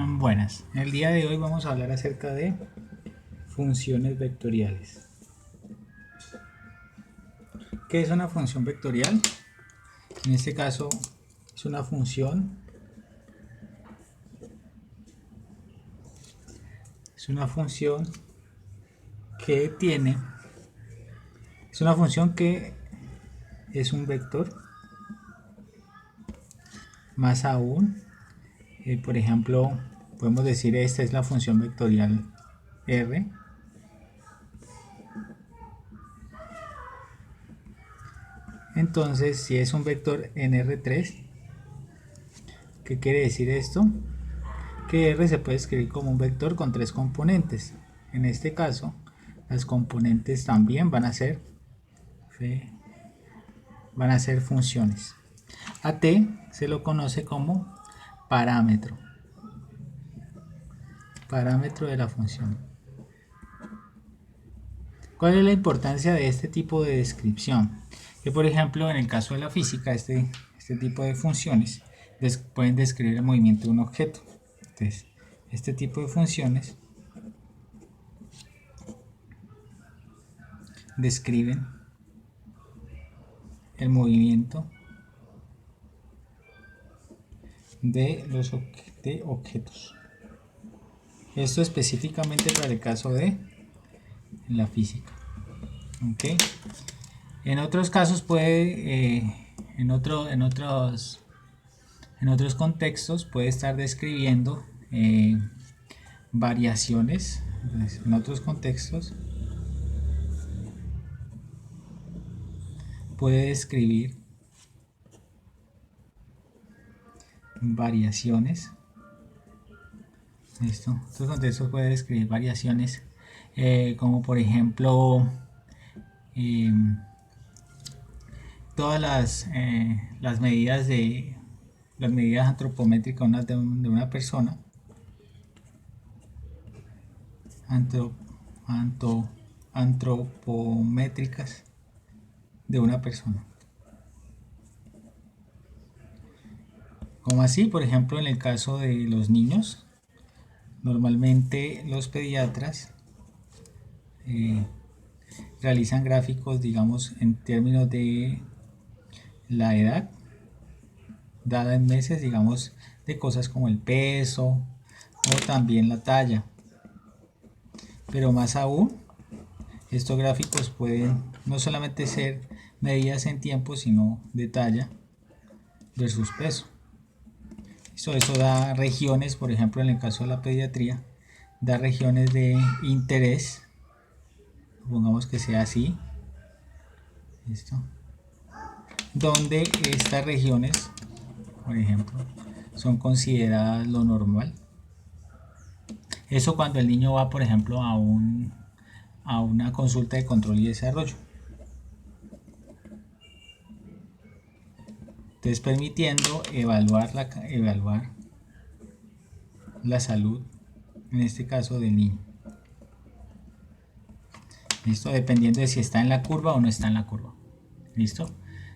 Buenas, en el día de hoy vamos a hablar acerca de funciones vectoriales. ¿Qué es una función vectorial? En este caso es una función que tiene, es una función que es un vector. Más aún, por ejemplo, podemos decir esta es la función vectorial R. Entonces, si es un vector en R3, ¿qué quiere decir esto? Que R se puede escribir como un vector con tres componentes. En este caso, las componentes también van a ser funciones. A T se lo conoce como parámetro de la función. ¿Cuál es la importancia de este tipo de descripción? Que por ejemplo en el caso de la física este tipo de funciones pueden describir el movimiento de un objeto. Entonces este tipo de funciones describen el movimiento de los objetos. Esto específicamente para el caso de la física. ¿Okay? En otros casos puede, en otros contextos puede estar describiendo variaciones. Entonces, en otros contextos puede describir variaciones. ¿Listo? En otros contextos puede describir variaciones como por ejemplo todas las medidas antropométricas de una persona, antropométricas de una persona. Como así, por ejemplo, en el caso de los niños, normalmente los pediatras realizan gráficos, digamos, en términos de la edad dada en meses, digamos, de cosas como el peso o también la talla. Pero más aún, estos gráficos pueden no solamente ser medidas en tiempo, sino de talla versus peso. Eso da regiones, por ejemplo, en el caso de la pediatría, da regiones de interés, supongamos que sea así, ¿listo? Donde estas regiones, por ejemplo, son consideradas lo normal. Eso cuando el niño va, por ejemplo, a una consulta de control y desarrollo. Entonces permitiendo evaluar la salud, en este caso del niño. ¿Listo? Dependiendo de si está en la curva o no está en la curva. ¿Listo?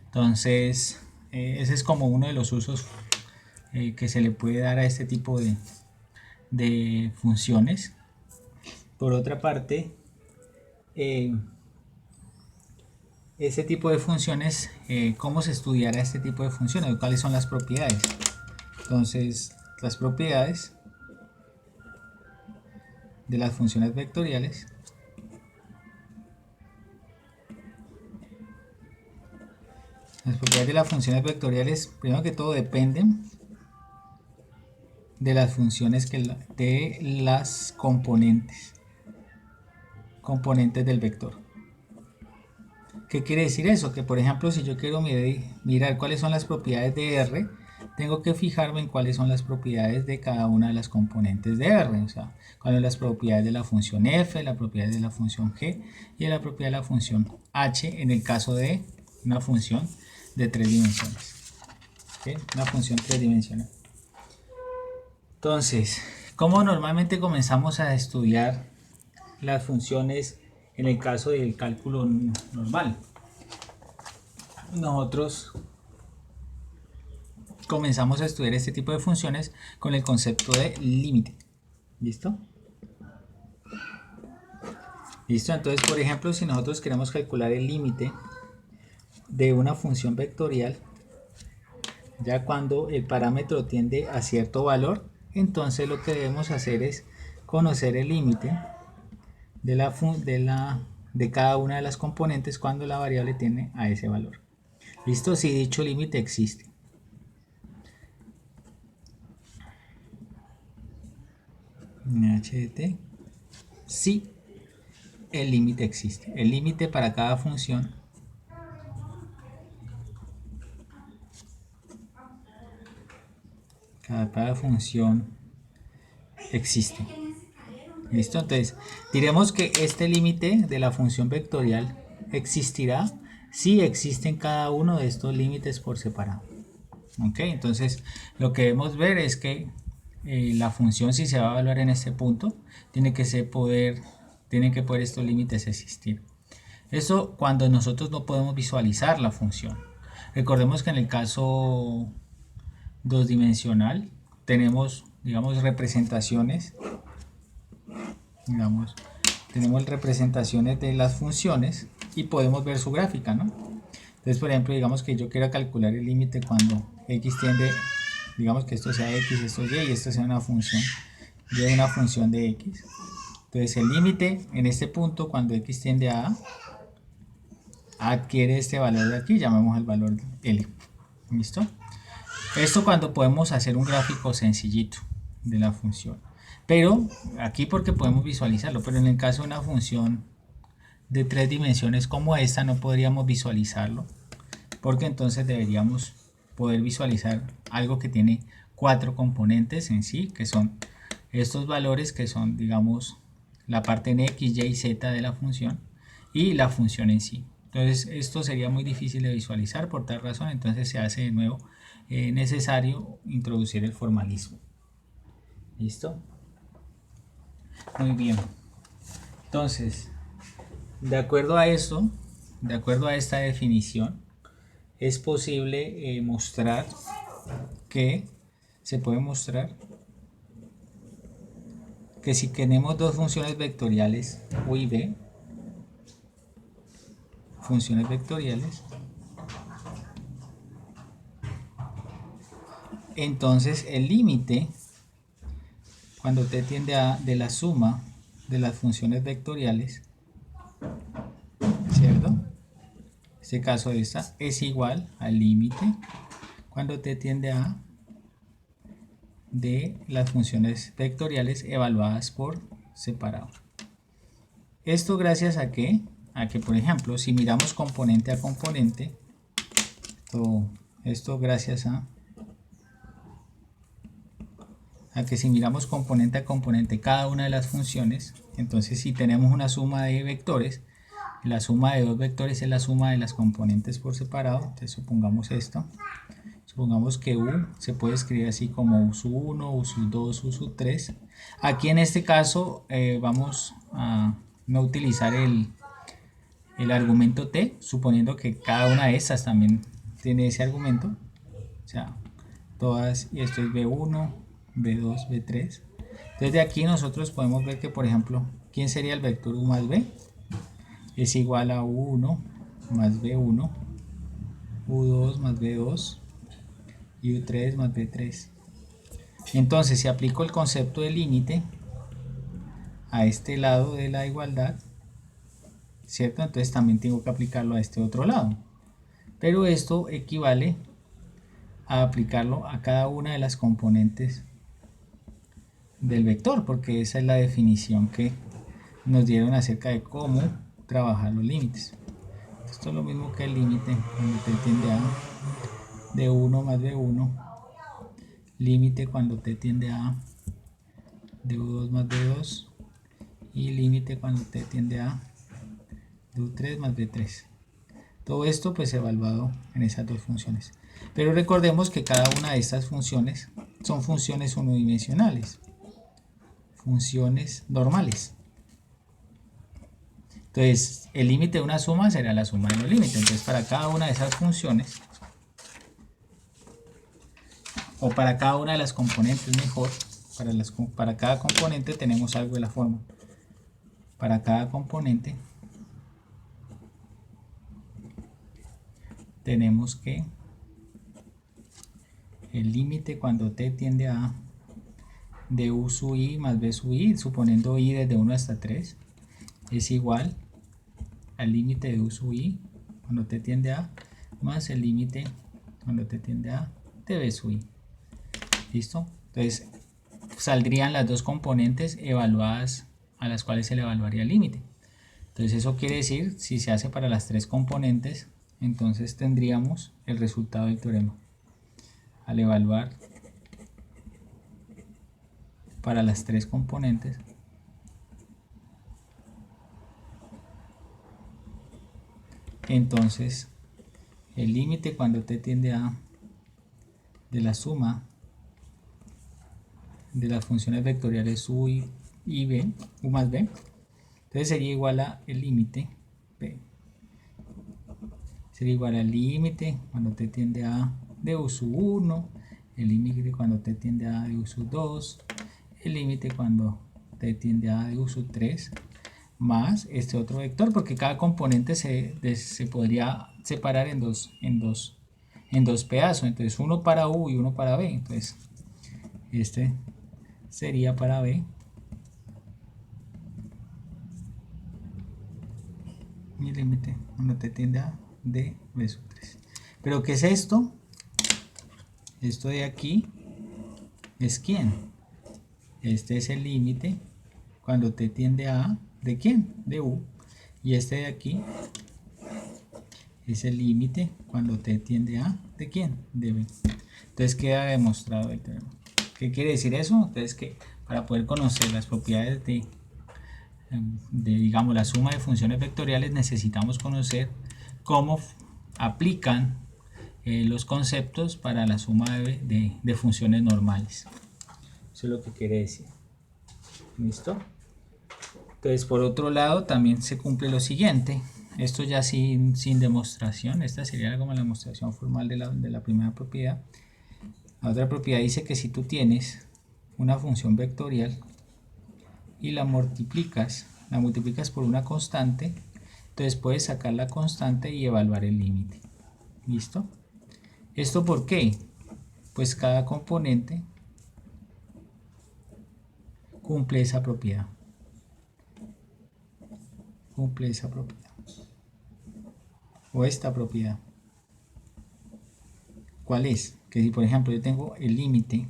Entonces, ese es como uno de los usos que se le puede dar a este tipo de funciones. Por otra parte, ese tipo de funciones, ¿cómo se estudiará este tipo de funciones? ¿Cuáles son las propiedades? Entonces, las propiedades de las funciones vectoriales primero que todo dependen de las funciones de las componentes del vector. ¿Qué quiere decir eso? Que por ejemplo si yo quiero mirar cuáles son las propiedades de R, tengo que fijarme en cuáles son las propiedades de cada una de las componentes de R, o sea, cuáles son las propiedades de la función f, la propiedad de la función g y la propiedad de la función h en el caso de una función de 3 dimensiones. ¿Okay? Una función tridimensional. Entonces, ¿cómo normalmente comenzamos a estudiar las funciones en el caso del cálculo normal? Nosotros comenzamos a estudiar este tipo de funciones con el concepto de límite. ¿Listo? Listo, entonces por ejemplo si nosotros queremos calcular el límite de una función vectorial, ya cuando el parámetro tiende a cierto valor, entonces lo que debemos hacer es conocer el límite de cada una de las componentes cuando la variable tiende a ese valor. ¿Listo? Si dicho límite existe. HDT. Si el límite existe. El límite para cada función existe. ¿Listo? Entonces, diremos que este límite de la función vectorial existirá si existen cada uno de estos límites por separado. ¿Ok? Entonces, lo que debemos ver es que la función, si se va a evaluar en este punto, tienen que poder estos límites existir. Eso cuando nosotros no podemos visualizar la función. Recordemos que en el caso dos dimensional tenemos, digamos, representaciones, tenemos representaciones de las funciones y podemos ver su gráfica, ¿no? Entonces, por ejemplo, digamos que yo quiero calcular el límite cuando x tiende, digamos que esto sea x, esto y, y esto sea una función de una función de x. Entonces, el límite en este punto, cuando x tiende a adquiere este valor de aquí, llamamos el valor L. ¿Listo? Esto cuando podemos hacer un gráfico sencillito de la función. Pero aquí porque podemos visualizarlo, pero en el caso de una función de 3 dimensiones como esta no podríamos visualizarlo, porque entonces deberíamos poder visualizar algo que tiene 4 componentes en sí, que son estos valores que son, digamos, la parte en x, y, z de la función y la función en sí. Entonces esto sería muy difícil de visualizar, por tal razón entonces se hace de nuevo necesario introducir el formalismo. ¿Listo? Muy bien. Entonces, de acuerdo a esto, de acuerdo a esta definición, es posible mostrar que se puede mostrar que si tenemos dos funciones vectoriales u y b, funciones vectoriales, entonces el límite cuando t tiende a de la suma de las funciones vectoriales, ¿cierto? En este caso esta es igual al límite cuando t tiende a de las funciones vectoriales evaluadas por separado. Esto gracias a que por ejemplo si miramos componente a componente, esto gracias a que si miramos componente a componente cada una de las funciones, entonces si tenemos una suma de vectores, la suma de dos vectores es la suma de las componentes por separado. Entonces supongamos esto, supongamos que u se puede escribir así como u sub 1, u sub 2, u sub 3. Aquí en este caso vamos a no utilizar el argumento t, suponiendo que cada una de estas también tiene ese argumento, o sea, todas, y esto es b1, b2, b3. Entonces de aquí nosotros podemos ver que, por ejemplo, ¿quién sería el vector u más b? Es igual a u1 más b1, u2 más b2 y u3 más b3. Entonces si aplico el concepto de límite a este lado de la igualdad, ¿cierto? Entonces también tengo que aplicarlo a este otro lado, pero esto equivale a aplicarlo a cada una de las componentes del vector, porque esa es la definición que nos dieron acerca de cómo trabajar los límites. Esto es lo mismo que el límite cuando t tiende a de 1 más b1, límite cuando t tiende a de u2 más b2 y límite cuando t tiende a de u3 más b3. Todo esto pues evaluado en esas dos funciones. Pero recordemos que cada una de estas funciones son funciones unidimensionales, funciones normales. Entonces, el límite de una suma será la suma de los límites. Entonces, para cada una de esas funciones, o para cada una de las componentes mejor, para cada componente tenemos algo de la forma. Para cada componente tenemos que el límite cuando t tiende a A de u sub i más b sub i, suponiendo i desde 1 hasta 3, es igual al límite de u sub i cuando t tiende a A más el límite cuando t tiende a A de b sub i. ¿Listo? Entonces saldrían las dos componentes evaluadas a las cuales se le evaluaría el límite. Entonces eso quiere decir, si se hace para las tres componentes, entonces tendríamos el resultado del teorema. Al evaluar para las tres componentes, entonces el límite cuando t tiende a de la suma de las funciones vectoriales u y b, u más b, entonces sería igual a el límite b, sería igual al límite cuando t tiende a de u sub 1, el límite cuando t tiende a de u sub 2, el límite cuando t tiende a de u sub 3, más este otro vector, porque cada componente se podría separar en dos pedazos, entonces uno para u y uno para b, entonces este sería para b, mi límite cuando t tiende a de b sub 3. Pero ¿qué es esto? Esto de aquí es ¿quién? Este es el límite cuando t tiende a ¿de quién? De u. Y este de aquí es el límite cuando t tiende a ¿de quién? De b. Entonces queda demostrado el teorema. ¿Qué quiere decir eso? Entonces que para poder conocer las propiedades de digamos la suma de funciones vectoriales necesitamos conocer cómo aplican los conceptos para la suma de funciones normales. Eso es lo que quiere decir. ¿Listo? Entonces, por otro lado, también se cumple lo siguiente. Esto ya sin demostración. Esta sería como la demostración formal de la primera propiedad. La otra propiedad dice que si tú tienes una función vectorial y la multiplicas por una constante, entonces puedes sacar la constante y evaluar el límite. ¿Listo? ¿Esto por qué? Pues cada componente cumple esa propiedad. Cumple esa propiedad. O esta propiedad. ¿Cuál es? Que si por ejemplo yo tengo el límite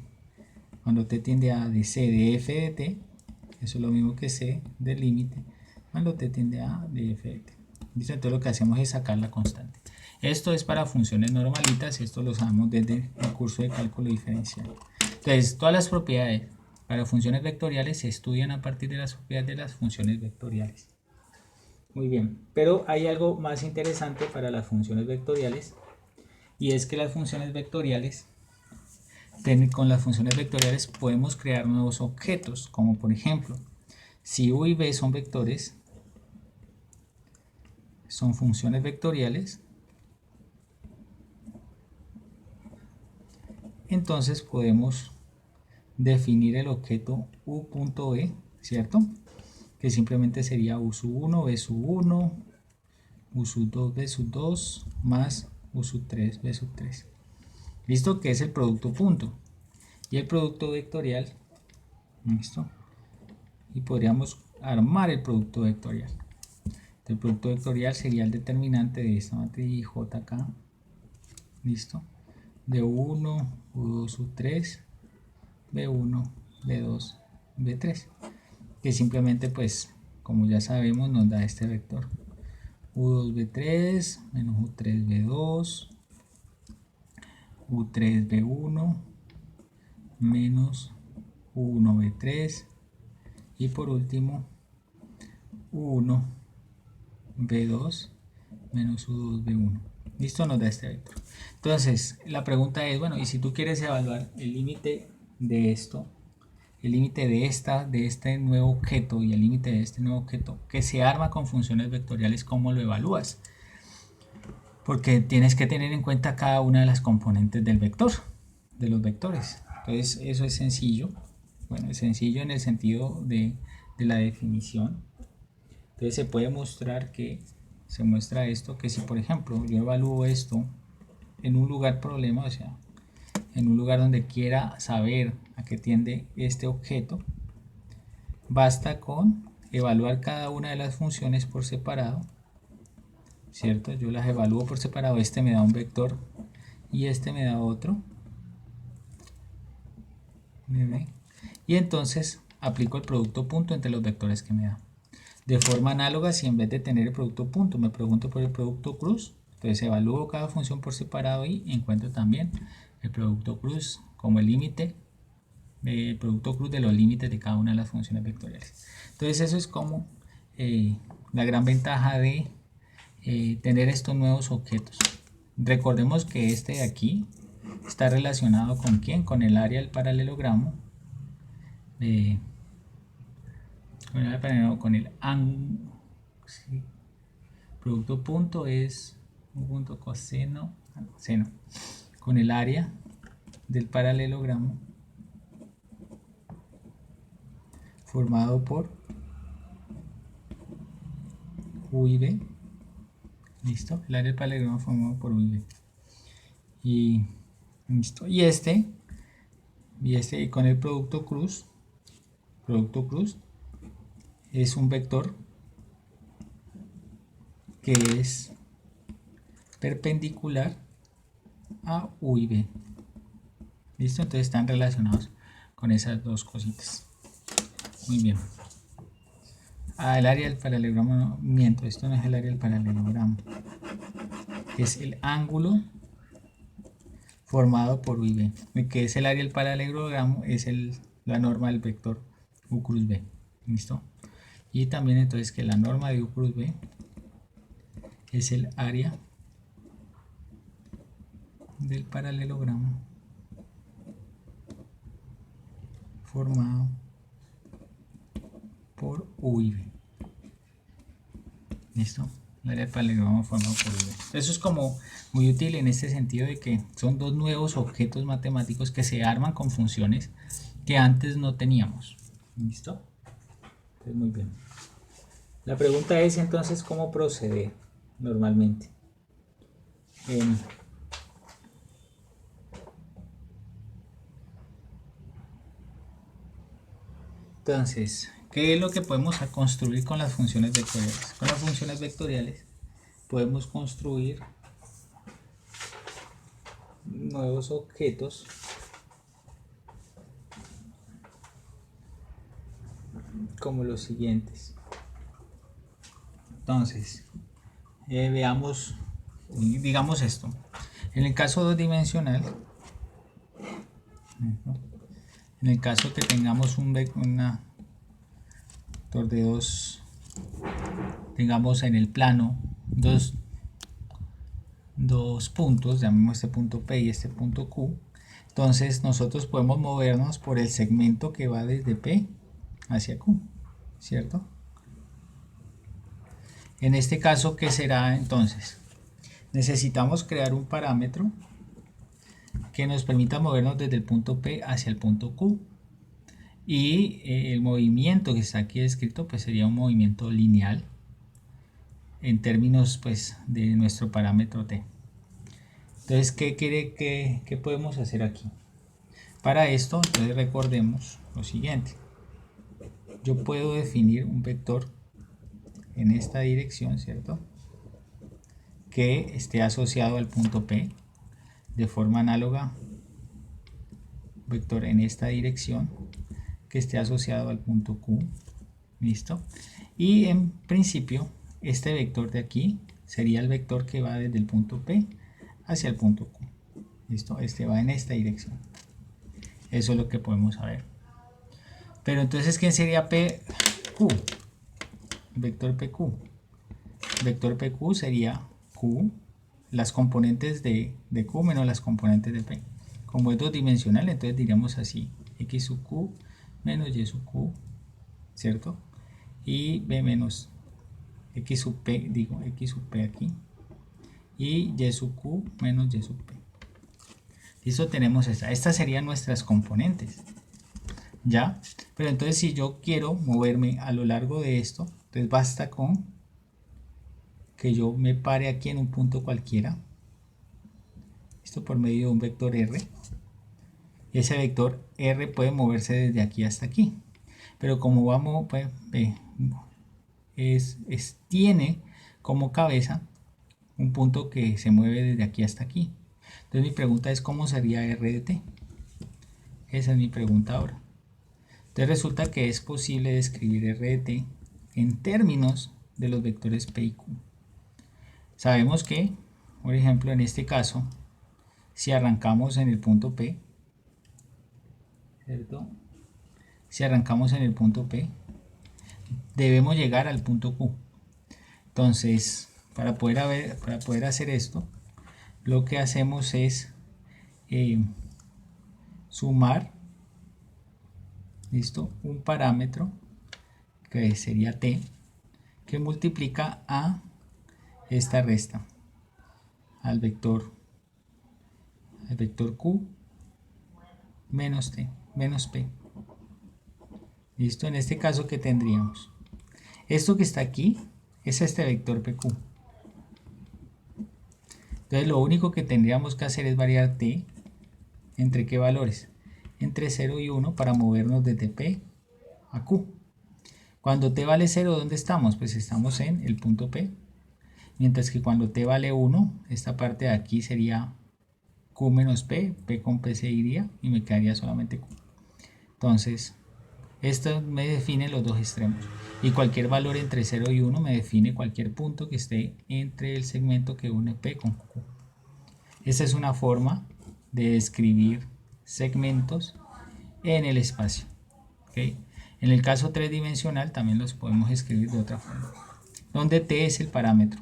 cuando t tiende a de c de f de t, eso es lo mismo que c del límite cuando t tiende a de f de t. ¿Listo? Entonces lo que hacemos es sacar la constante. Esto es para funciones normalitas, esto lo sabemos desde el curso de cálculo diferencial. Entonces todas las propiedades para funciones vectoriales se estudian a partir de las propiedades de las funciones vectoriales. Muy bien, pero hay algo más interesante para las funciones vectoriales, y es que las funciones vectoriales, con las funciones vectoriales podemos crear nuevos objetos, como por ejemplo, si u y b son vectores, son funciones vectoriales, entonces podemos definir el objeto u.b, ¿cierto? Que simplemente sería u sub 1, b sub 1, u sub 2, b sub 2, más u sub 3, b sub 3. ¿Listo? Que es el producto punto. Y el producto vectorial, ¿listo? Y podríamos armar el producto vectorial. El producto vectorial sería el determinante de esta matriz JK, ¿listo? De U1, U2 sub 3, B1, B2, B3. Que simplemente, pues, como ya sabemos, nos da este vector. U2, B3, menos U3, B2, U3, B1, menos U1, B3, y por último U1, B2, menos U2, B1. Listo, nos da este vector. Entonces, la pregunta es, bueno, y si tú quieres evaluar el límite de esto, el límite de este nuevo objeto y el límite de este nuevo objeto que se arma con funciones vectoriales, ¿cómo lo evalúas? Porque tienes que tener en cuenta cada una de las componentes del vector. de los vectores. Entonces eso es sencillo. Bueno, es sencillo en el sentido de la definición. Entonces se puede mostrar que se muestra esto, que si por ejemplo yo evalúo esto en un lugar problema, o sea, en un lugar donde quiera saber a qué tiende este objeto, basta con evaluar cada una de las funciones por separado, ¿cierto? Yo las evalúo por separado, este me da un vector y este me da otro, y entonces aplico el producto punto entre los vectores que me da. De forma análoga, si en vez de tener el producto punto me pregunto por el producto cruz, entonces evalúo cada función por separado y encuentro también el producto cruz como el límite, el producto cruz de los límites de cada una de las funciones vectoriales. Entonces eso es como la gran ventaja de tener estos nuevos objetos. Recordemos que este de aquí está relacionado con ¿quién? Con el área del paralelogramo, con el ángulo. ¿Sí? Producto punto es un punto coseno, seno, con el área del paralelogramo formado por U y B. Listo, el área del paralelogramo formado por U y B. Y listo. Y este con el producto cruz es un vector que es perpendicular a U y B. Listo, entonces están relacionados con esas dos cositas. Muy bien. El área del paralelogramo, no, miento, esto no es el área del paralelogramo, es el ángulo formado por U y B, que es el área del paralelogramo, es la norma del vector U cruz B. ¿Listo? Y también entonces que la norma de U cruz B es el área del paralelogramo formado por U y B. ¿Listo? El área del paralelogramo formado por U y B. Eso es como muy útil en este sentido de que son dos nuevos objetos matemáticos que se arman con funciones que antes no teníamos. ¿Listo? Entonces, muy bien. La pregunta es entonces cómo proceder normalmente. Entonces, ¿qué es lo que podemos construir con las funciones vectoriales? Con las funciones vectoriales podemos construir nuevos objetos como los siguientes. Entonces, veamos, digamos esto. En el caso dos-dimensional, en el caso que tengamos un vector de dos, tengamos en el plano dos puntos, llamemos este punto P y este punto Q, entonces nosotros podemos movernos por el segmento que va desde P hacia Q, ¿cierto? En este caso, ¿qué será entonces? Necesitamos crear un parámetro que nos permita movernos desde el punto P hacia el punto Q. Y el movimiento que está aquí descrito pues sería un movimiento lineal en términos pues de nuestro parámetro T. Entonces, ¿qué podemos hacer aquí? Para esto, entonces recordemos lo siguiente. Yo puedo definir un vector en esta dirección, ¿cierto? Que esté asociado al punto P de forma análoga. Vector en esta dirección que esté asociado al punto Q. ¿Listo? Y en principio, este vector de aquí sería el vector que va desde el punto P hacia el punto Q. ¿Listo? Este va en esta dirección. Eso es lo que podemos saber. Pero entonces, ¿quién sería PQ? Vector PQ. Vector PQ sería Q, las componentes de Q menos las componentes de P. Como es dos dimensional, entonces diríamos así, X sub Q menos Y sub Q, ¿cierto? Y B menos X sub P, X sub P aquí, y Y sub Q menos Y sub P. Listo, tenemos esta. Estas serían nuestras componentes. ¿Ya? Pero entonces si yo quiero moverme a lo largo de esto, entonces basta con que yo me pare aquí en un punto cualquiera. Esto por medio de un vector R. Ese vector R puede moverse desde aquí hasta aquí. Pero como vamos, pues, tiene como cabeza un punto que se mueve desde aquí hasta aquí. Entonces mi pregunta es ¿cómo sería R de t? Esa es mi pregunta ahora. Entonces resulta que es posible describir R de t en términos de los vectores P y Q. Sabemos que, por ejemplo, en este caso, si arrancamos en el punto P, ¿cierto? Si arrancamos en el punto P, debemos llegar al punto Q. Entonces, para poder hacer esto, lo que hacemos es sumar, ¿listo? Un parámetro que sería t, que multiplica a esta resta, al vector q menos t, menos p. ¿Listo? En este caso, ¿qué tendríamos? Esto que está aquí es este vector pq. Entonces lo único que tendríamos que hacer es variar t entre qué valores, entre 0 y 1 para movernos desde p a q. Cuando t vale 0, ¿dónde estamos? Pues estamos en el punto P. Mientras que cuando t vale 1, esta parte de aquí sería q menos p, p con p se iría y me quedaría solamente q. Entonces, esto me define los dos extremos. Y cualquier valor entre 0 y 1 me define cualquier punto que esté entre el segmento que une p con q. Esta es una forma de describir segmentos en el espacio. ¿Okay? En el caso tridimensional también los podemos escribir de otra forma, donde t es el parámetro.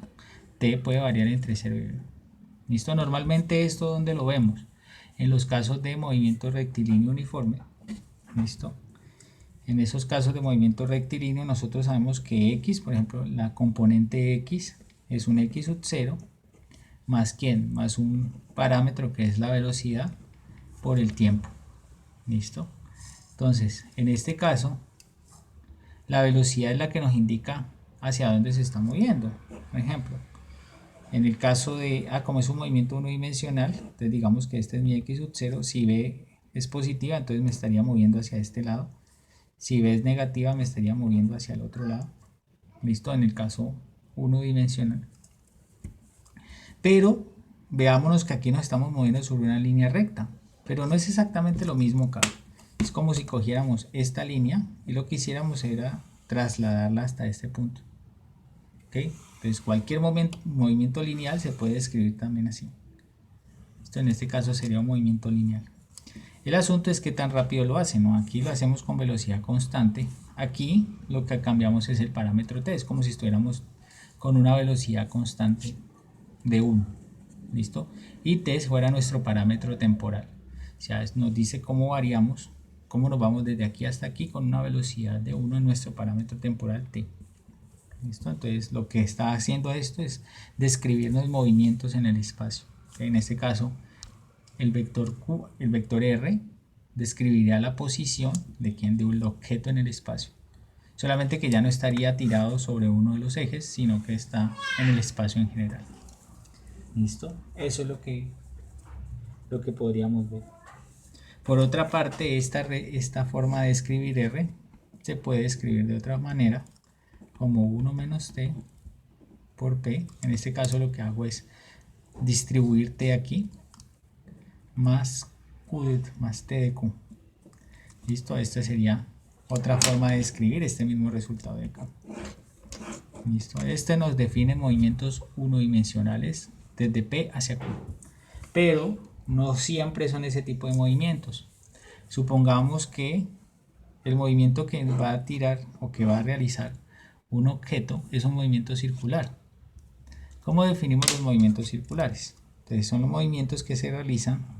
T puede variar entre 0 y 1. ¿Listo? Normalmente esto donde lo vemos, en los casos de movimiento rectilíneo uniforme. ¿Listo? En esos casos de movimiento rectilíneo nosotros sabemos que x, por ejemplo, la componente x es un x sub 0 más ¿quién? Más un parámetro que es la velocidad por el tiempo. ¿Listo? Entonces, en este caso, la velocidad es la que nos indica hacia dónde se está moviendo. Por ejemplo, en el caso de, como es un movimiento unidimensional, entonces digamos que este es mi x sub 0, si b es positiva, entonces me estaría moviendo hacia este lado. Si b es negativa, me estaría moviendo hacia el otro lado. ¿Listo? En el caso unidimensional. Pero veámonos que aquí nos estamos moviendo sobre una línea recta, pero no es exactamente lo mismo acá. Es como si cogiéramos esta línea y lo que hiciéramos era trasladarla hasta este punto. ¿Okay? Entonces cualquier movimiento lineal se puede describir también así. Esto en este caso sería un movimiento lineal. El asunto es qué tan rápido lo hace, ¿no? Aquí lo hacemos con velocidad constante. Aquí lo que cambiamos es el parámetro t, es como si estuviéramos con una velocidad constante de 1. ¿Listo? Y t fuera nuestro parámetro temporal. O sea, nos dice cómo variamos, cómo nos vamos desde aquí hasta aquí con una velocidad de 1 en nuestro parámetro temporal t. ¿Listo? Entonces lo que está haciendo esto es describirnos movimientos en el espacio. En este caso, el vector R describiría la posición de un objeto en el espacio. Solamente que ya no estaría tirado sobre uno de los ejes, sino que está en el espacio en general. ¿Listo? Eso es lo que podríamos ver. Por otra parte, esta forma de escribir R se puede escribir de otra manera, como 1 menos t por p. En este caso lo que hago es distribuir t aquí más q más t de q. Listo, esta sería otra forma de escribir este mismo resultado de acá. Listo, este nos define movimientos unidimensionales desde p hacia q, pero no siempre son ese tipo de movimientos. Supongamos que el movimiento que va a tirar o que va a realizar un objeto es un movimiento circular. ¿Cómo definimos los movimientos circulares? Entonces son los movimientos que se realizan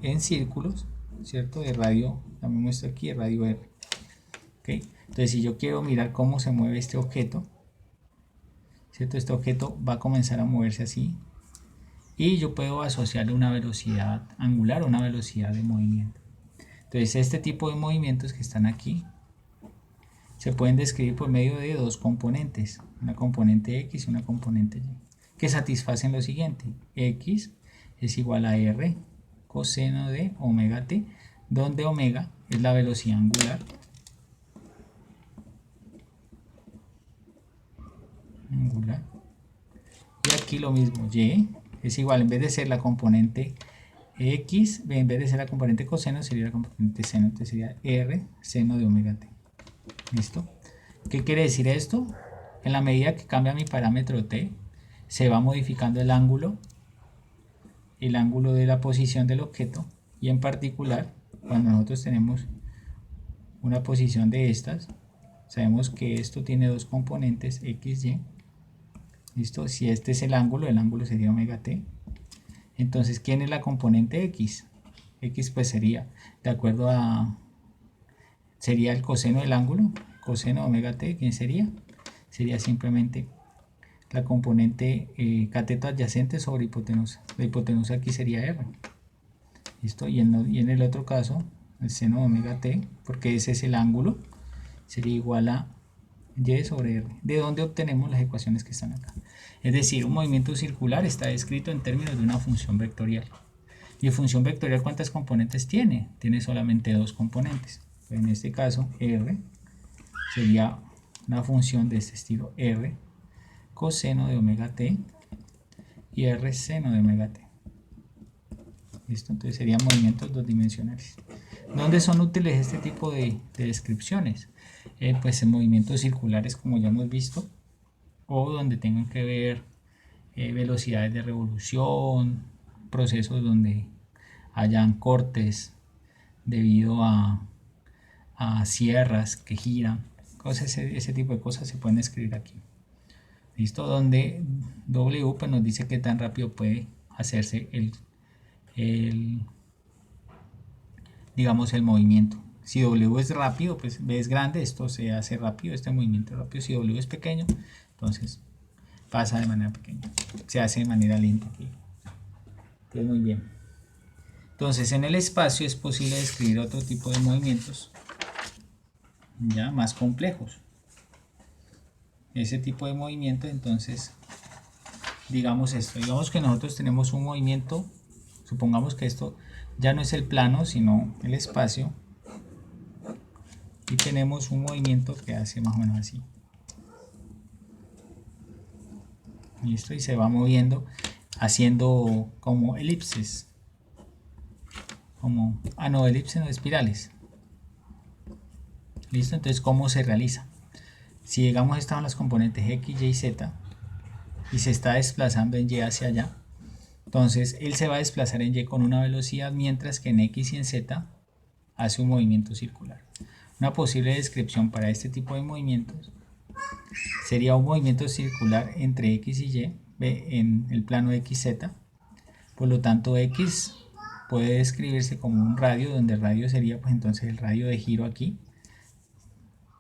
en círculos, ¿cierto? De radio, también muestro aquí, de radio R. ¿Okay? Entonces si yo quiero mirar cómo se mueve este objeto, ¿cierto? Este objeto va a comenzar a moverse así y yo puedo asociarle una velocidad angular o una velocidad de movimiento. Entonces este tipo de movimientos que están aquí se pueden describir por medio de dos componentes, una componente X y una componente Y, que satisfacen lo siguiente: X es igual a R coseno de omega t, donde omega es la velocidad angular, y aquí lo mismo, Y es igual, en vez de ser la componente X, en vez de ser la componente coseno, sería la componente seno, entonces sería R seno de omega t. ¿Listo? ¿Qué quiere decir esto? En la medida que cambia mi parámetro t, se va modificando el ángulo de la posición del objeto, y en particular, cuando nosotros tenemos una posición de estas, sabemos que esto tiene dos componentes, x, y. ¿Listo? Si este es el ángulo sería omega t. Entonces, ¿quién es la componente x? X pues sería, de acuerdo a, sería el coseno del ángulo, coseno de omega t. ¿Quién sería? Sería simplemente la componente cateto adyacente sobre hipotenusa. La hipotenusa aquí sería r. ¿Listo? Y en el otro caso, el seno de omega t, porque ese es el ángulo, sería igual a y sobre r, de donde obtenemos las ecuaciones que están acá. Es decir, un movimiento circular está descrito en términos de una función vectorial. ¿Y función vectorial cuántas componentes tiene? Tiene solamente dos componentes. En este caso, r sería una función de este estilo, r coseno de omega t y r seno de omega t. ¿Listo? Entonces serían movimientos dos dimensionales. ¿Dónde son útiles este tipo de descripciones? Pues en movimientos circulares, como ya hemos visto, o donde tengan que ver velocidades de revolución, procesos donde hayan cortes debido a sierras que giran, ese tipo de cosas se pueden escribir aquí. ¿Listo? Donde W pues nos dice qué tan rápido puede hacerse digamos el movimiento. Si W es rápido, pues B es grande, esto se hace rápido, este movimiento es rápido. Si W es pequeño, entonces pasa de manera pequeña, se hace de manera lenta aquí. Entonces, muy bien. Entonces en el espacio es posible describir otro tipo de movimientos ya más complejos. Ese tipo de movimiento, entonces, digamos esto, digamos que nosotros tenemos un movimiento, supongamos que esto ya no es el plano sino el espacio, y tenemos un movimiento que hace más o menos así. Listo, y se va moviendo haciendo como elipses, como, no, elipses no, espirales. Listo, entonces ¿cómo se realiza? Si digamos estaban las componentes x, y, z y se está desplazando en y hacia allá, entonces él se va a desplazar en y con una velocidad, mientras que en x y en z hace un movimiento circular. Una posible descripción para este tipo de movimientos sería un movimiento circular entre x y y en el plano xz. Por lo tanto, x puede describirse como un radio, donde el radio sería pues entonces el radio de giro aquí,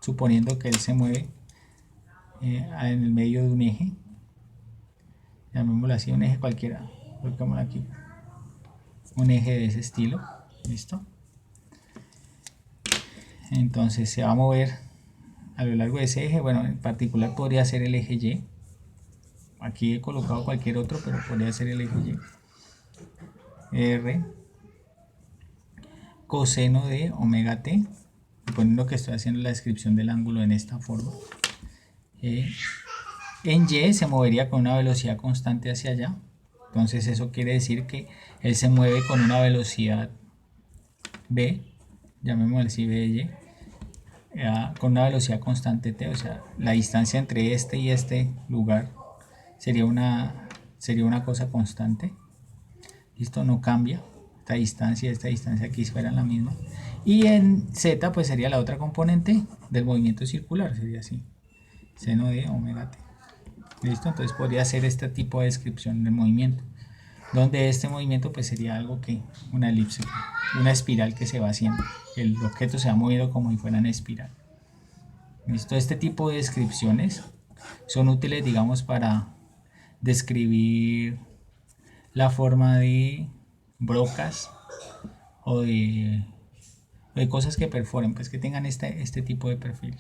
suponiendo que él se mueve en el medio de un eje, llamémoslo así, un eje cualquiera, colocémoslo aquí, un eje de ese estilo. ¿Listo? Entonces se va a mover a lo largo de ese eje. Bueno, en particular podría ser el eje Y. Aquí he colocado cualquier otro, pero podría ser el eje Y. R coseno de omega t, suponiendo que estoy haciendo la descripción del ángulo en esta forma. En Y se movería con una velocidad constante hacia allá. Entonces eso quiere decir que él se mueve con una velocidad v, llamémosle así, v de y, con una velocidad constante t, o sea, la distancia entre este y este lugar sería una cosa constante. Listo, no cambia. Esta distancia aquí fueran la misma. Y en z pues sería la otra componente del movimiento circular, sería así, seno de omega t. Listo, entonces podría ser este tipo de descripción del movimiento, donde este movimiento pues sería algo que, una elipse, una espiral que se va haciendo, el objeto se va moviendo como si fuera una espiral. Listo, este tipo de descripciones son útiles, digamos, para describir la forma de brocas o de cosas que perforen, pues que tengan este tipo de perfil.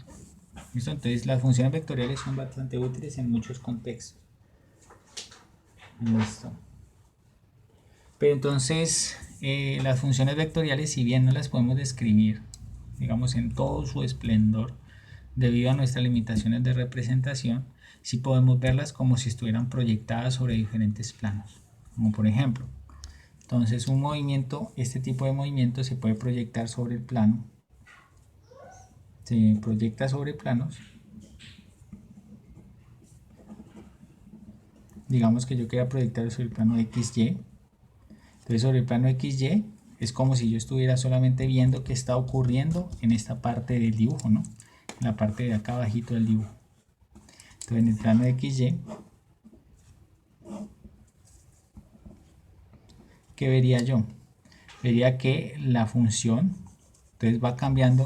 ¿Listo? Entonces las funciones vectoriales son bastante útiles en muchos contextos. Listo. Pero entonces las funciones vectoriales, si bien no las podemos describir, digamos, en todo su esplendor, debido a nuestras limitaciones de representación, sí podemos verlas como si estuvieran proyectadas sobre diferentes planos. Como por ejemplo, entonces un movimiento, este tipo de movimiento se puede proyectar sobre el plano, se proyecta sobre planos. Digamos que yo quiera proyectar sobre el plano XY. Entonces sobre el plano XY es como si yo estuviera solamente viendo qué está ocurriendo en esta parte del dibujo, ¿no? En la parte de acá abajito del dibujo. Entonces en el plano XY, ¿qué vería yo? Vería que la función entonces va cambiando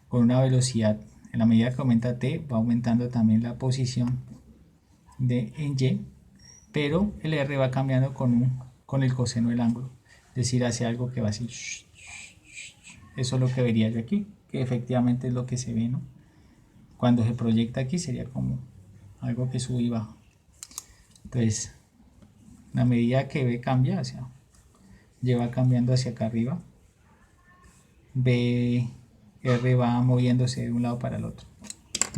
con una velocidad. En la medida que aumenta t, va aumentando también la posición en y, pero el r va cambiando con el coseno del ángulo, es decir, hacia algo que va así. Eso es lo que vería yo aquí, que efectivamente es lo que se ve, ¿no? Cuando se proyecta aquí sería como algo que sube y baja. Entonces, la medida que v cambia hacia, lleva cambiando hacia acá arriba, r va moviéndose de un lado para el otro,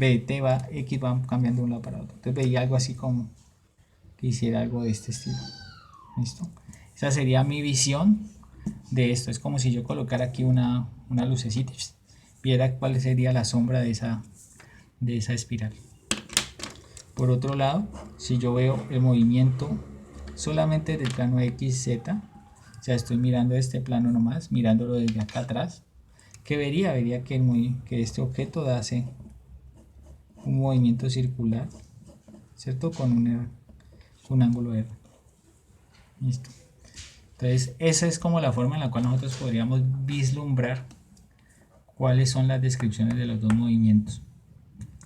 x va cambiando de un lado para el otro. Entonces veía algo así como que hiciera algo de este estilo. ¿Listo? Esa sería mi visión de esto. Es como si yo colocara aquí una lucecita, viera cuál sería la sombra de esa espiral. Por otro lado, si yo veo el movimiento solamente del plano XZ, o sea, estoy mirando este plano nomás, mirándolo desde acá atrás, ¿qué vería? Vería que este objeto hace un movimiento circular, ¿cierto? Con un ángulo R. Listo. Entonces, esa es como la forma en la cual nosotros podríamos vislumbrar cuáles son las descripciones de los dos movimientos.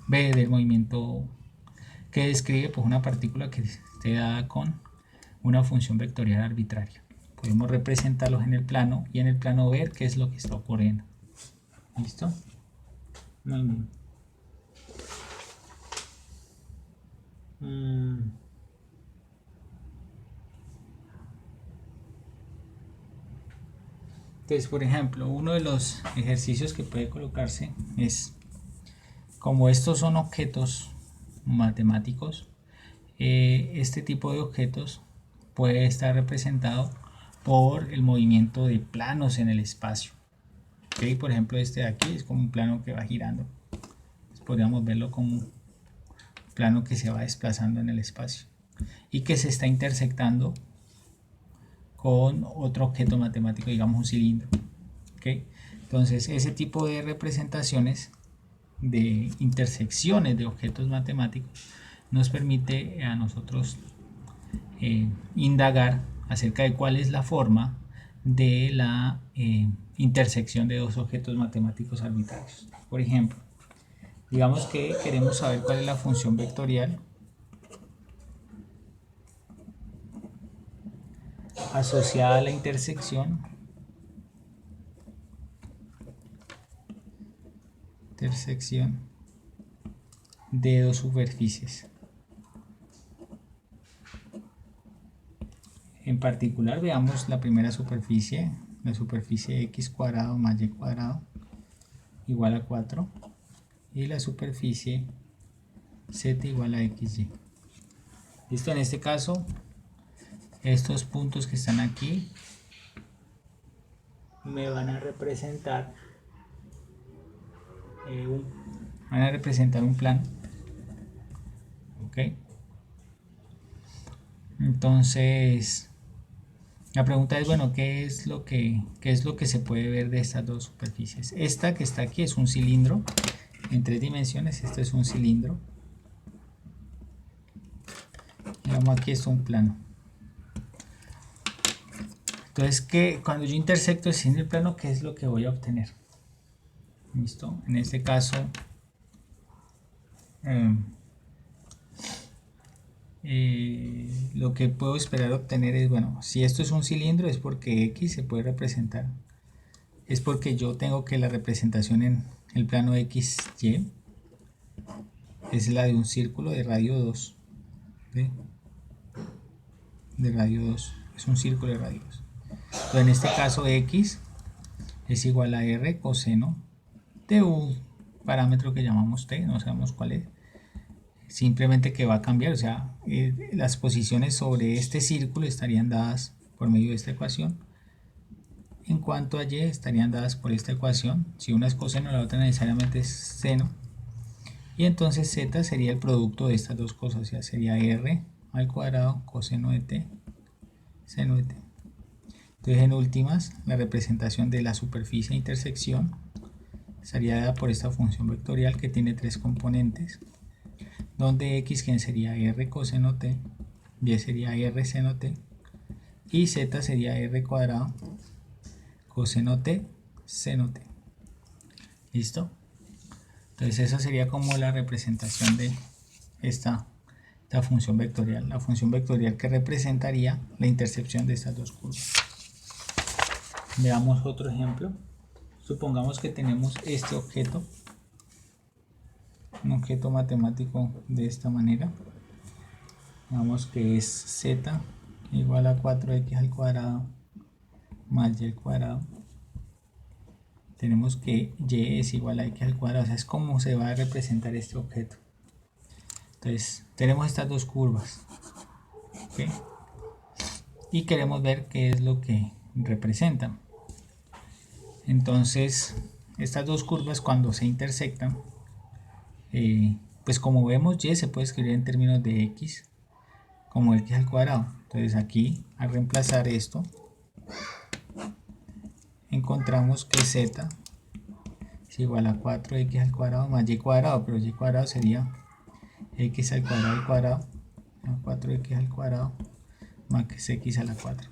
B del movimiento que describe pues, una partícula que esté dada con una función vectorial arbitraria. Podemos representarlos en el plano y en el plano ver qué es lo que está ocurriendo. ¿Listo? Muy bien. Entonces, por ejemplo, uno de los ejercicios que puede colocarse es, como estos son objetos matemáticos, este tipo de objetos puede estar representado por el movimiento de planos en el espacio. ¿Okay? Por ejemplo, este de aquí es como un plano que va girando. Entonces, podríamos verlo como un plano que se va desplazando en el espacio y que se está intersectando con otro objeto matemático, digamos un cilindro. ¿Okay? Entonces, ese tipo de representaciones de intersecciones de objetos matemáticos nos permite a nosotros indagar acerca de cuál es la forma de la intersección de dos objetos matemáticos arbitrarios. Por ejemplo, digamos que queremos saber cuál es la función vectorial asociada a la intersección de dos superficies. En particular veamos la primera superficie, la superficie x cuadrado más y cuadrado igual a 4 y la superficie z igual a xy. Listo, en este caso estos puntos que están aquí me van a representar un plano. ¿Ok? Entonces la pregunta es, bueno, ¿qué es lo que se puede ver de estas dos superficies? Esta que está aquí es un cilindro en 3 dimensiones. Este es un cilindro. Digamos, aquí es un plano. Entonces, cuando yo intersecto el cilindro y el plano, ¿qué es lo que voy a obtener? ¿Listo? En este caso, lo que puedo esperar obtener es, bueno, si esto es un cilindro es porque X se puede representar, es porque yo tengo que la representación en el plano XY es la de un círculo de radio 2, ¿sí? De radio 2, es un círculo de radio 2. Entonces en este caso X es igual a R coseno de un parámetro que llamamos T, no sabemos cuál es, simplemente que va a cambiar, o sea, las posiciones sobre este círculo estarían dadas por medio de esta ecuación. En cuanto a Y estarían dadas por esta ecuación, si una es coseno la otra necesariamente es seno, y entonces Z sería el producto de estas dos cosas, o sea, sería R al cuadrado coseno de T, seno de T. Entonces en últimas, la representación de la superficie de intersección estaría dada por esta función vectorial que tiene tres componentes, donde X quien sería R coseno T, Y sería R seno T, y Z sería R cuadrado coseno T seno T. ¿Listo? Entonces esa sería como la representación de esta función vectorial, la función vectorial que representaría la intersección de estas dos curvas. Veamos otro ejemplo. Supongamos que tenemos este objeto, un objeto matemático de esta manera. Digamos que es z igual a 4x al cuadrado más y al cuadrado. Tenemos que y es igual a x al cuadrado, o sea, es como se va a representar este objeto. Entonces, tenemos estas dos curvas, ¿okay? Y queremos ver qué es lo que representan. Entonces, estas dos curvas cuando se intersectan, pues como vemos, y se puede escribir en términos de x como x al cuadrado. Entonces aquí, al reemplazar esto, encontramos que z es igual a 4x al cuadrado más y cuadrado, pero y cuadrado sería x al cuadrado, 4x al cuadrado más que es x a la 4.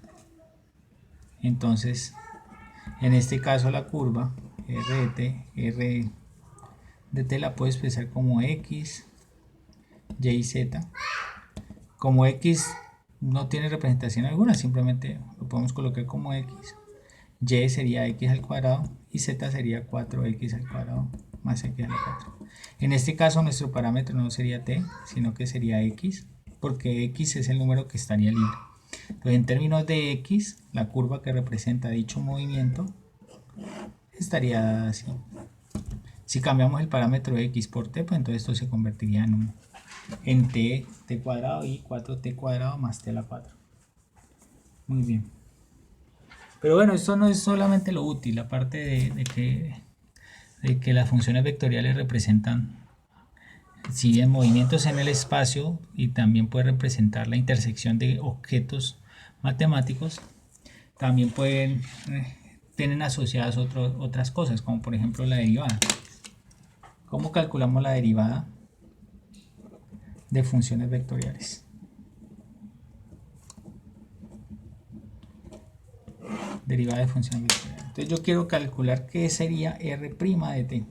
Entonces, en este caso la curva r de t la puedo expresar como x, y y z. Como x no tiene representación alguna, simplemente lo podemos colocar como x. Y sería x al cuadrado y z sería 4x al cuadrado más x a la 4. En este caso nuestro parámetro no sería t, sino que sería x, porque x es el número que estaría libre. Entonces en términos de x, la curva que representa dicho movimiento estaría dada así. Si cambiamos el parámetro x por t, pues entonces esto se convertiría en t cuadrado y 4t cuadrado más t a la 4. Muy bien. Pero bueno, esto no es solamente lo útil, aparte de que las funciones vectoriales representan en movimientos en el espacio y también puede representar la intersección de objetos matemáticos, también tienen asociadas otras cosas, como por ejemplo la derivada. ¿Cómo calculamos la derivada de funciones vectoriales? Derivada de funciones vectoriales. Entonces yo quiero calcular qué sería r' de t.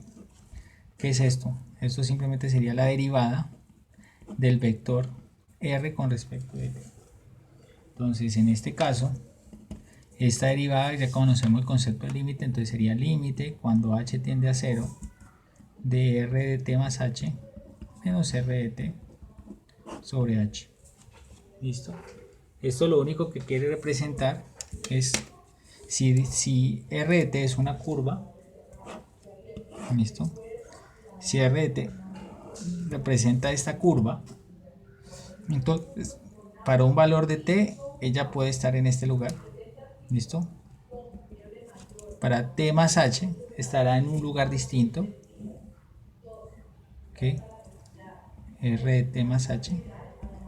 ¿Qué es esto? Esto simplemente sería la derivada del vector r con respecto de t. Entonces en este caso, esta derivada ya conocemos el concepto de límite, entonces sería límite cuando h tiende a 0 de r de t más h menos r de t sobre h. ¿Listo? Esto lo único que quiere representar es si r de t es una curva, ¿listo? Si r de t representa esta curva, entonces para un valor de t ella puede estar en este lugar, ¿listo? Para t más h estará en un lugar distinto, ¿ok? R de t más h.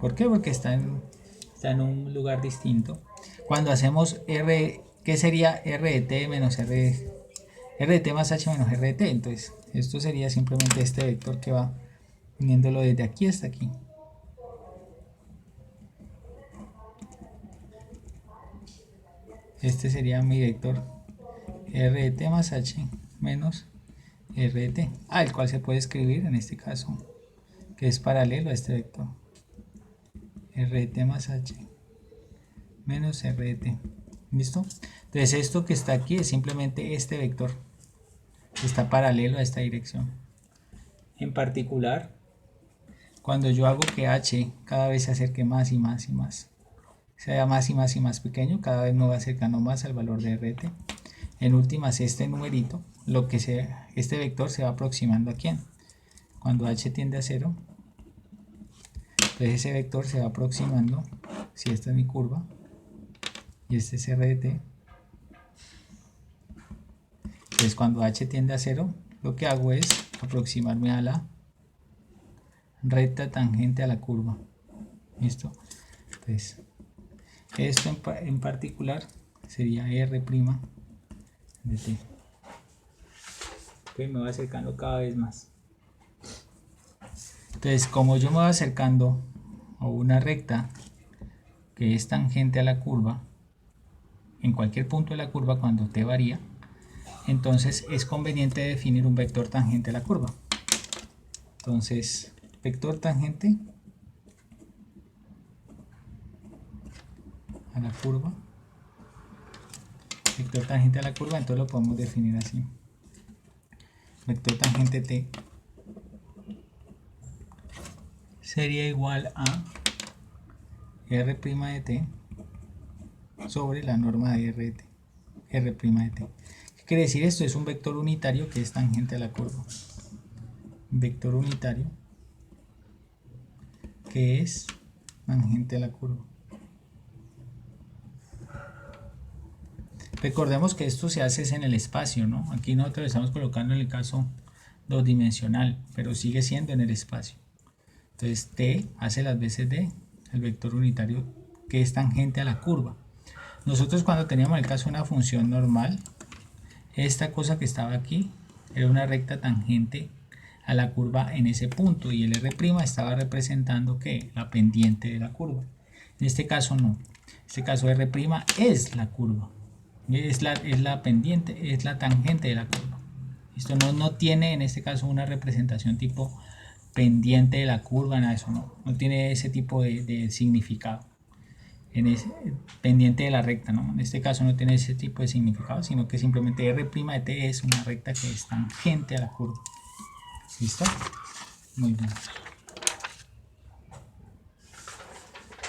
¿Por qué? Porque está en un lugar distinto. Cuando hacemos r, ¿qué sería r de t menos r de t más h menos r de t? Entonces esto sería simplemente este vector que va uniéndolo desde aquí hasta aquí. Este sería mi vector r de t más h menos r de t, el cual se puede escribir en este caso que es paralelo a este vector RT más H menos RT. ¿Listo? Entonces esto que está aquí es simplemente este vector que está paralelo a esta dirección. En particular, cuando yo hago que H cada vez se acerque más y más y más, sea más y más y más pequeño, cada vez me va acercando más al valor de RT. En últimas, este numerito, este vector se va aproximando a quién. Cuando H tiende a 0, entonces ese vector se va aproximando, si esta es mi curva, y este es RT. Entonces cuando H tiende a 0, lo que hago es aproximarme a la recta tangente a la curva. ¿Listo? Entonces, esto en particular sería R' de t. Okay, me voy acercando cada vez más. Entonces, como yo me voy acercando a una recta que es tangente a la curva, en cualquier punto de la curva cuando t varía, entonces es conveniente definir un vector tangente a la curva. Entonces, vector tangente a la curva, vector tangente a la curva, entonces lo podemos definir así. Vector tangente t sería igual a R' de t sobre la norma de RT, R' de t. ¿Qué quiere decir esto? Es un vector unitario que es tangente a la curva. Vector unitario que es tangente a la curva. Recordemos que esto se hace en el espacio, ¿no? Aquí nosotros lo estamos colocando en el caso dos dimensional, pero sigue siendo en el espacio. Entonces t hace las veces de el vector unitario que es tangente a la curva. Nosotros cuando teníamos el caso de una función normal, esta cosa que estaba aquí era una recta tangente a la curva en ese punto y el R' estaba representando ¿qué? La pendiente de la curva. En este caso no, en este caso R' es la curva, es la pendiente, es la tangente de la curva. Esto no tiene en este caso una representación tipo pendiente de la curva, nada de eso, no tiene ese tipo de significado. Pendiente de la recta, ¿no? En este caso no tiene ese tipo de significado, sino que simplemente R' de t es una recta que es tangente a la curva. ¿Listo? Muy bien.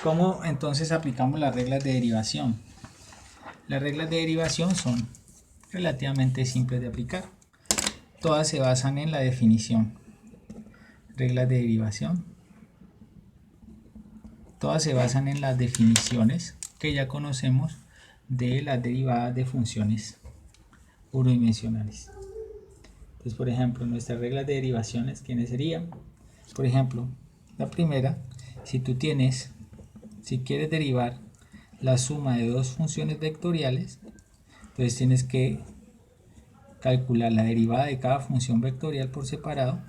¿Cómo entonces aplicamos las reglas de derivación? Las reglas de derivación son relativamente simples de aplicar. Todas se basan en la definición. Reglas de derivación. Todas se basan en las definiciones que ya conocemos de las derivadas de funciones unidimensionales. Entonces, por ejemplo, nuestras reglas de derivaciones, ¿quiénes serían? Por ejemplo, la primera, si quieres derivar la suma de dos funciones vectoriales, entonces tienes que calcular la derivada de cada función vectorial por separado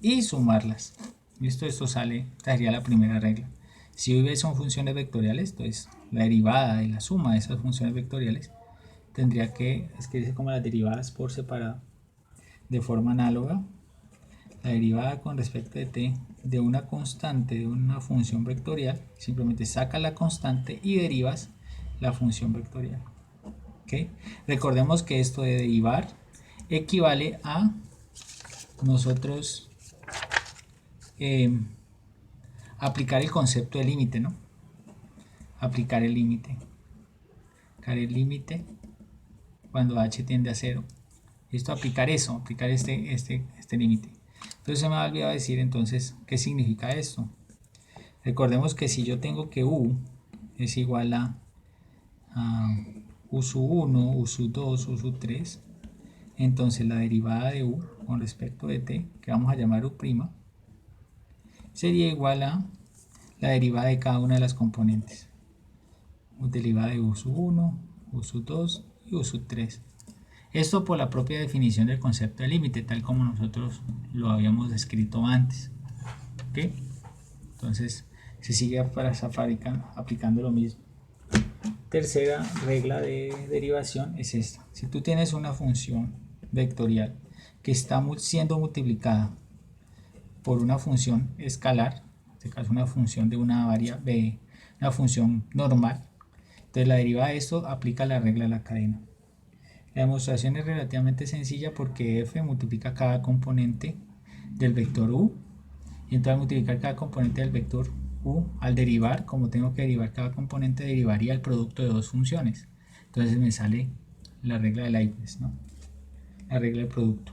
y sumarlas. ¿Listo? Esto sería la primera regla. Si V son funciones vectoriales, entonces la derivada de la suma de esas funciones vectoriales tendría que escribirse como las derivadas por separado. De forma análoga, la derivada con respecto de t de una constante de una función vectorial, simplemente sacas la constante y derivas la función vectorial. ¿Okay? Recordemos que esto de derivar equivale a nosotros aplicar el concepto de límite, ¿no? Aplicar el límite. Aplicar el límite cuando h tiende a 0. Esto aplicar este límite. Entonces se me ha olvidado decir entonces qué significa esto. Recordemos que si yo tengo que u es igual a u sub 1, u sub 2, u sub 3, entonces la derivada de u con respecto de t, que vamos a llamar u', sería igual a la derivada de cada una de las componentes. Derivada de u sub 1, u sub 2 y u sub 3. Esto por la propia definición del concepto de límite, tal como nosotros lo habíamos escrito antes. ¿Okay? Entonces se sigue aplicando lo mismo. Tercera regla de derivación es esta. Si tú tienes una función vectorial que está siendo multiplicada por una función escalar, es este caso una función de una variable, una función normal. Entonces la derivada de esto aplica la regla de la cadena. La demostración es relativamente sencilla porque f multiplica cada componente del vector u, y entonces al multiplicar cada componente del vector u, al derivar, como tengo que derivar cada componente, derivaría el producto de dos funciones. Entonces me sale la regla de Leibniz, ¿no? La regla de producto.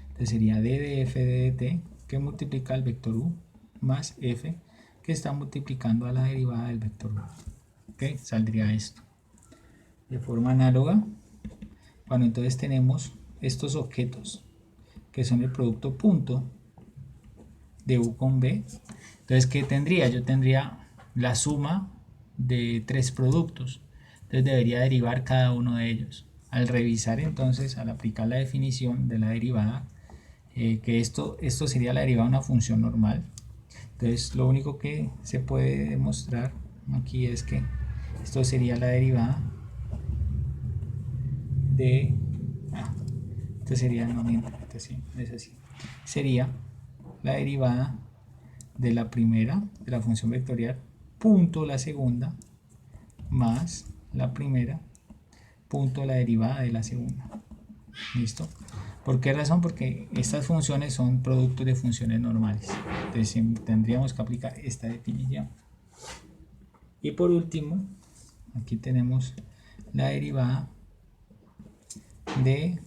Entonces sería d de f de dt, que multiplica el vector u, más f, que está multiplicando a la derivada del vector u. ¿Ok? Saldría esto. De forma análoga, bueno, entonces tenemos estos objetos que son el producto punto de u con b. Entonces, ¿qué tendría? Yo tendría la suma de tres productos. Entonces debería derivar cada uno de ellos. Al revisar entonces, al aplicar la definición de la derivada, que esto sería la derivada de una función normal. Entonces lo único que se puede demostrar aquí es que esto sería la derivada de esto sería, no miento, sí, es así, sería la derivada de la primera, de la función vectorial, punto la segunda, más la primera, punto la derivada de la segunda. ¿Listo? ¿Por qué razón? Porque estas funciones son productos de funciones normales. Entonces tendríamos que aplicar esta definición. Y por último, aquí tenemos la derivada de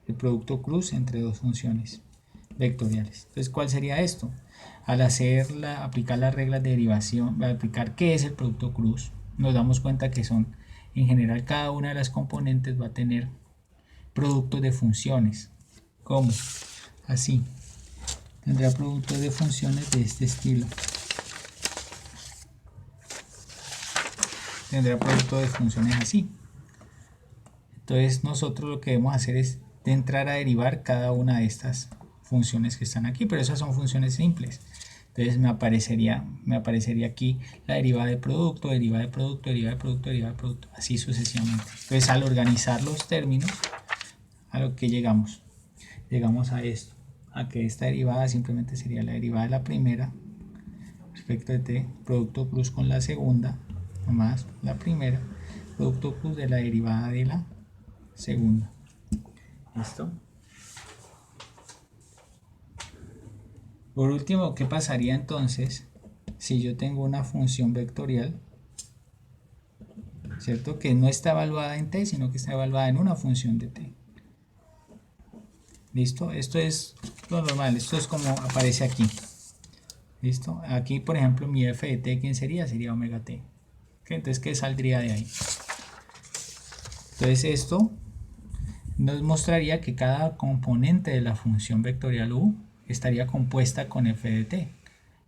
el producto cruz entre dos funciones vectoriales. Entonces, ¿cuál sería esto? Al aplicar las reglas de derivación, al aplicar qué es el producto cruz, nos damos cuenta que son, en general, cada una de las componentes va a tener productos de funciones. ¿Cómo? Así. Tendrá productos de funciones de este estilo. Tendrá productos de funciones así. Entonces nosotros lo que debemos hacer es entrar a derivar cada una de estas funciones que están aquí, pero esas son funciones simples. Entonces me aparecería aquí la derivada de producto, derivada de producto, derivada de producto, derivada de producto, así sucesivamente. Entonces al organizar los términos, a lo que llegamos a esto, a que esta derivada simplemente sería la derivada de la primera respecto de t, producto plus con la segunda, más la primera, producto plus de la derivada de la segunda. ¿Listo? Por último, ¿qué pasaría entonces si yo tengo una función vectorial, ¿cierto? Que no está evaluada en t, sino que está evaluada en una función de t. ¿Listo? Esto es lo normal, esto es como aparece aquí. ¿Listo? Aquí, por ejemplo, mi f de t, ¿quién sería? Sería omega t. ¿Okay? Entonces, ¿qué saldría de ahí? Entonces, esto nos mostraría que cada componente de la función vectorial u estaría compuesta con f de t.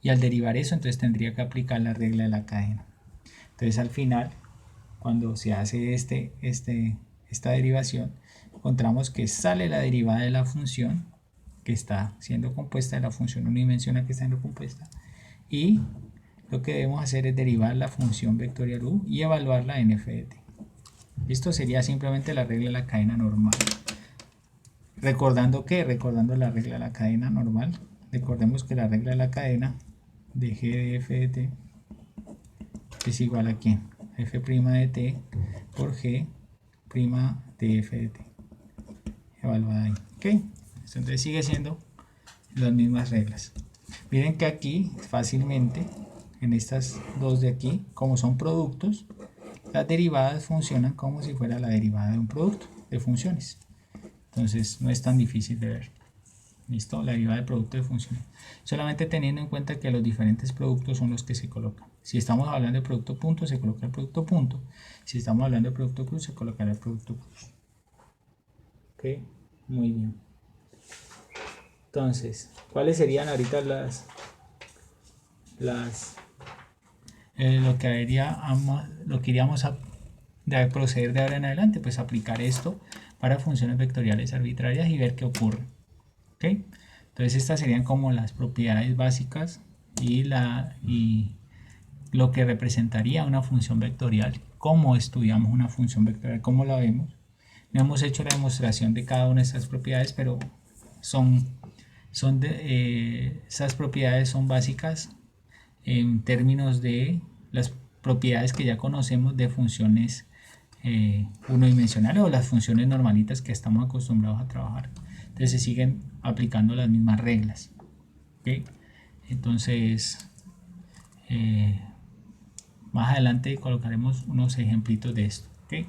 Y al derivar eso, entonces tendría que aplicar la regla de la cadena. Entonces, al final, cuando se hace esta derivación, encontramos que sale la derivada de la función que está siendo compuesta, de la función unidimensional que está siendo compuesta, y lo que debemos hacer es derivar la función vectorial u y evaluarla en f de t. Esto sería simplemente la regla de la cadena normal. Recordando la regla de la cadena normal, recordemos que la regla de la cadena de g de f de t es igual a ¿quién? F' de t por g' de f de t, evaluada ahí. ¿Ok? Entonces sigue siendo las mismas reglas. Miren que aquí fácilmente, en estas dos de aquí, como son productos, las derivadas funcionan como si fuera la derivada de un producto de funciones. Entonces no es tan difícil de ver. ¿Listo? La derivada de producto de funciones. Solamente teniendo en cuenta que los diferentes productos son los que se colocan. Si estamos hablando de producto punto, se coloca el producto punto. Si estamos hablando de producto cruz, se colocará el producto cruz. Ok, muy bien. Entonces, ¿cuáles serían ahorita lo que iríamos a proceder de ahora en adelante? Pues aplicar esto para funciones vectoriales arbitrarias y ver qué ocurre. ¿Ok? Entonces estas serían como las propiedades básicas y lo que representaría una función vectorial. ¿Cómo estudiamos una función vectorial? ¿Cómo la vemos? No hemos hecho la demostración de cada una de estas propiedades, pero esas propiedades son básicas en términos de las propiedades que ya conocemos de funciones unidimensionales o las funciones normalitas que estamos acostumbrados a trabajar. Entonces se siguen aplicando las mismas reglas. ¿Okay? Entonces más adelante colocaremos unos ejemplitos de esto. ¿Okay?